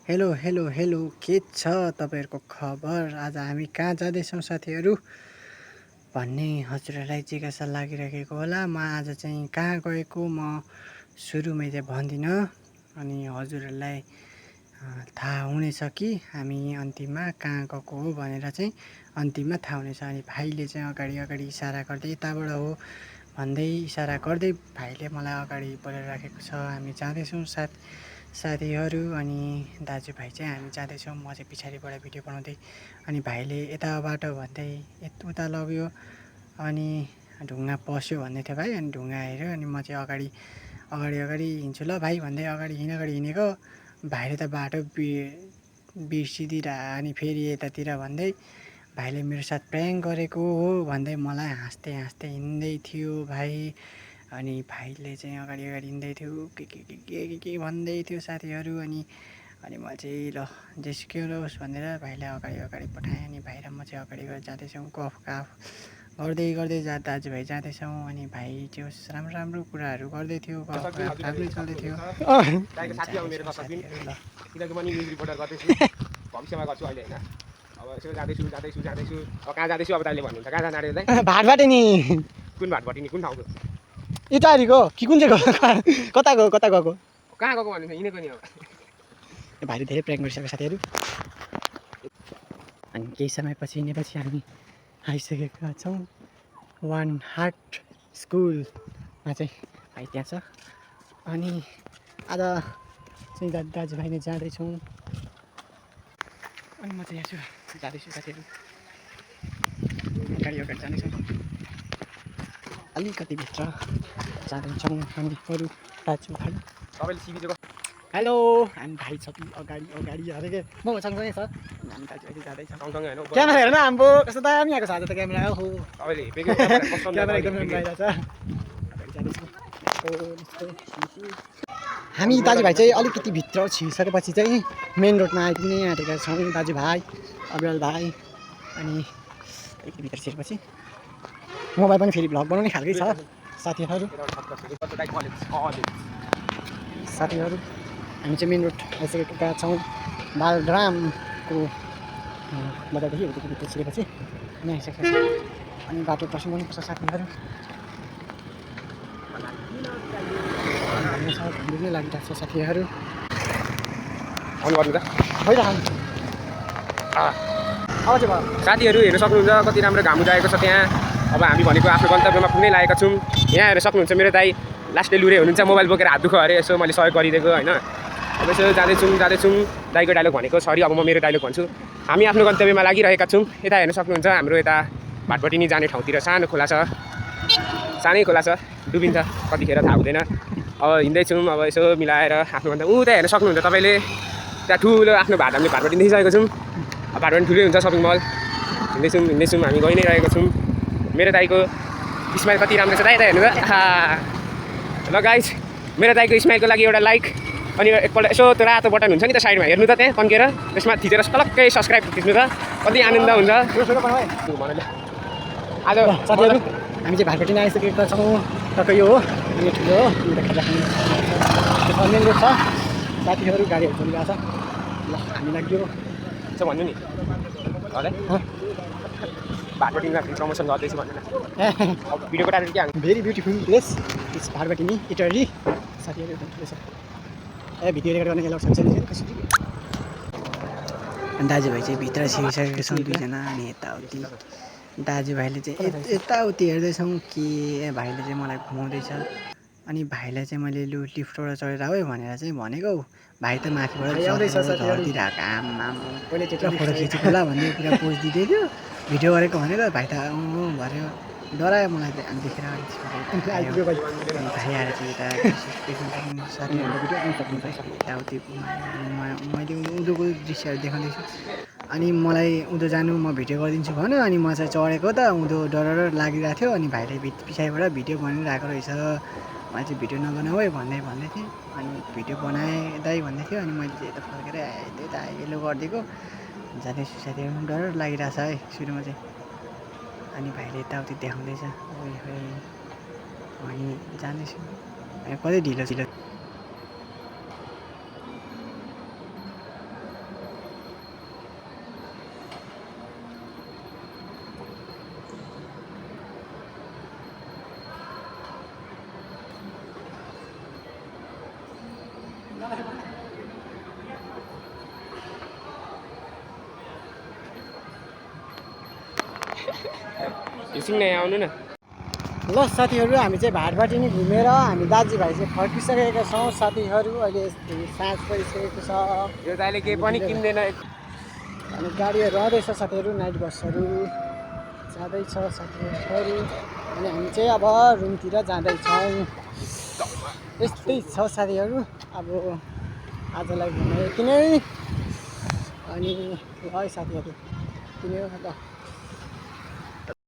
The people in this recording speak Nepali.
हेलो हेलो हेलो के छ तपाईहरुको खबर। आज हामी कहाँ जाँदैछौँ साथीहरू भन्ने हजुरहरूलाई जिज्ञासा लागिरहेको होला। म आज चाहिँ कहाँ गएको म सुरुमै चाहिँ भन्दिनँ अनि हजुरहरूलाई थाहा हुनेछ कि हामी अन्तिममा कहाँ गएको हो भनेर चाहिँ अन्तिममा थाहा हुनेछ। अनि भाइले चाहिँ अगाडि अगाडि इसारा गर्दै यताबाट हो भन्दै इसारा गर्दै भाइले मलाई अगाडि बढाइराखेको छ। हामी जाँदैछौँ साथीहरू अनि दाजुभाइ चाहिँ हामी जाँदैछौँ। म चाहिँ पछाडिबाट भिडियो बनाउँदै अनि भाइले यताबाट भन्दै उता लग्यो अनि ढुङ्गा पस्यो भन्दै थियो भाइ। अनि ढुङ्गा हेऱ्यो अनि म चाहिँ अगाडि हिँड्छु ल भाइ भन्दै अगाडि हिँडेको भाइले त बाटो बिर्सिदिएर अनि फेरि यतातिर भन्दै भाइले मेरो साथ प्र्याङ्क गरेको हो भन्दै मलाई हाँस्दै हिँड्दै थियो भाइ। अनि भाइले चाहिँ अगाडि हिँड्दै थियो के भन्दै थियो साथीहरू। अनि म चाहिँ ल जेसुकै होस् भनेर भाइलाई अगाडि पठाएँ। अनि भाइ र म चाहिँ अगाडि जाँदैछौँ गफ गर्दै दाजुभाइ जाँदैछौँ। अनि भाइ चाहिँ राम्रो कुराहरू गर्दै थियो, राम्रै चल्दै थियो। किनकि म न्युज रिपोर्टर गर्दैछु, भविष्यमा गर्छु अहिले होइन। अब यसो जाँदैछु अब कहाँ जाँदैछु अब ताइले भन्नुहुन्छ कहाँ जान आँटेलाई भाटबाटै नि कुन भाटपट्टि नि कुन ठाउँको इटारीको कि कुन चाहिँ कता गएको कहाँ गएको भन्नु हिँडेको नि अब भाइले धेरै प्र्याङ्क गरिसक्यो साथीहरू। अनि केही समयपछि हिँडेपछि हामी आइसकेका छौँ वान हार्ट स्कुलमा चाहिँ भाइ त्यहाँ छ। अनि आज चाहिँ दाजुभाइ नै जाँदैछौँ अनि म चाहिँ यहाँ जाँदैछु साथीहरू। अगाडि जाँदैछौँ, अलिकति भित्र जाँदैछौँ हामी अरू दाजुभाइ। तपाईँले सिबी चाहिँ हेलो हामी भाइ छ कि अगाडि हरेको म सँगसँगै छ। हामी दाजुभाइ जाँदैछ सँगसँगै होइन क्यामेरा हेर्नु हाम्रो कस्तो दामी आएको छ आज त क्यामेरा। हो तपाईँले क्यामेरा एकदम बाहिर छ। हामी दाजुभाइ चाहिँ अलिकति भित्र छिरिसकेपछि चाहिँ मेन रोडमा आइपुग्ने आँटेका छौँ दाजुभाइ अविरल भाइ। अनि अलिकति भित्र छिरेपछि मोबाइल पनि फेरि भ्लग बनाउने खालकै छ साथीहरू। हामी चाहिँ मेन रोड आइसकेका छौँ बालरामको बजारदेखि अलिकति भित्र छिरेपछि अनि आइसकेका छौँ। अनि बाटो क्रसिङ गर्नुपर्छ साथीहरू। घुम्नै लागिरहेको छ साथीहरू। साथीहरू हेर्नु सक्नुहुन्छ कति राम्रो घाम उदाएको छ त्यहाँ। अब हामी भनेको आफ्नो गन्तव्यमा पुग्नै लागेका छौँ। यहाँ हेर्न सक्नुहुन्छ मेरो दाइ लास्टै लुरे हुनुहुन्छ, मोबाइल बोकेर हात दुःख अरे यसो मैले सहयोग गरिदिएको होइन। अब यसो जाँदैछौँ दाइको डायलग भनेको सरी अब म मेरो डायलग भन्छु। हामी आफ्नो गन्तव्यमा लागिरहेका छौँ। यता हेर्न सक्नुहुन्छ हाम्रो यता भाटपट्टि नि जाने ठाउँतिर सानो खोला छ, सानै खोला छ, डुबिन्छ कतिखेर थाहा हुँदैन। अब हिँड्दैछौँ अब यसो मिलाएर आफ्नो गन्तव्य उता हेर्न सक्नुहुन्छ तपाईँले। त्यहाँ ठुलो आफ्नो हामीले भाटपट्टि देखिसकेको छौँ। भाटपट्टि ठुलै हुन्छ सपिङ मल। हिँड्दैछौँ हामी गइ नै रहेको छौँ। मेरो दाइको स्माइल कति राम्रो छ दाइ हेर्नु त। ल गाइस मेरो दाइको स्माइलको लागि एउटा लाइक अनि एकपल्ट यसो त्यो रातो बटन हुन्छ नि त साइडमा हेर्नु त त्यहाँ तन्केर त्यसमा थिचेर अलग्गै सब्सक्राइब थिच्नु त कति आनन्द हुन्छ। आज साथीहरू हामी चाहिँ भाटपट्टि नै आइसकेका छौँ। टक्कै यो हो यो ठुलो हो मेन रोड छ साथीहरू। गाडीहरू चलिरहेको छ। ल हामी लाग्यो यसो भन्नु नि भाटपट्टिमा प्रमोसन गर्दैछु भन्नु न। अब भिडियोको टाइटल के हाल्नु? भेरी ब्युटिफुल प्लेस इट्स भाटपट्टि नि इटरी साथीहरू एकदम ठुलो छ। भिडियो रेकर्ड गर्ने एलाउड छ कसरी। अनि दाजुभाइ चाहिँ भित्र छिरिसकेका छौँ दुईजना। अनि यताउति दाजुभाइले चाहिँ यताउति हेर्दैछौँ कि भाइले चाहिँ मलाई घुमाउँदैछ। अनि भाइलाई चाहिँ मैले लु लिफ्टबाट चढेर आऊ भनेर चाहिँ भनेको भाइ त माथिबाट झर्दिरहेको आम फोटो खिचेको होला भन्दै पुरा पोज दिँदै थियो भिडियो गरेको भनेर। भाइ त भन्यो डरायो मलाई देखेर। भाइ आएर चाहिँ यताउति मैले उँधोको दृश्यहरू देखाउँदैछु। अनि मलाई उँधो जानु म भिडियो गरिदिन्छु भन्यो। अनि म चाहिँ चढेको त उँधो डर लागिरहेको थियो। अनि भाइले पछाडिबाट भिडियो बनाइरहेको रहेछ। मैले चाहिँ भिडियो नबनाऊ है भन्दै थिएँ। अनि भिडियो बनाएँ दाइ भन्दै थियो। अनि मैले चाहिँ यता फर्केर त्यही त हेलो गरिदिएको जाँदैछु साथीहरू। डर लागिरहेछ है सुरुमा चाहिँ। अनि भाइले यताउति देखाउँदैछ अनि जाँदैछु कतै ढिलो घिसिङ नै आउनु न। ल साथीहरू हामी चाहिँ भाटबाट नि घुमेर हामी दाजुभाइ चाहिँ फर्किसकेका छौँ साथीहरू। अहिले साँझ परिसकेको छ यो त अहिले केही पनि किन्दैन। अनि गाडीहरू आउँदैछ साथीहरू, नाइट बसहरू जाँदैछ साथीहरू। अनि हामी चाहिँ अब रुमतिर जाँदैछौँ। यस्तै छ साथीहरू, अब आजलाई घुमे यति नै। अनि ल है साथीहरू, यति नै हो ल।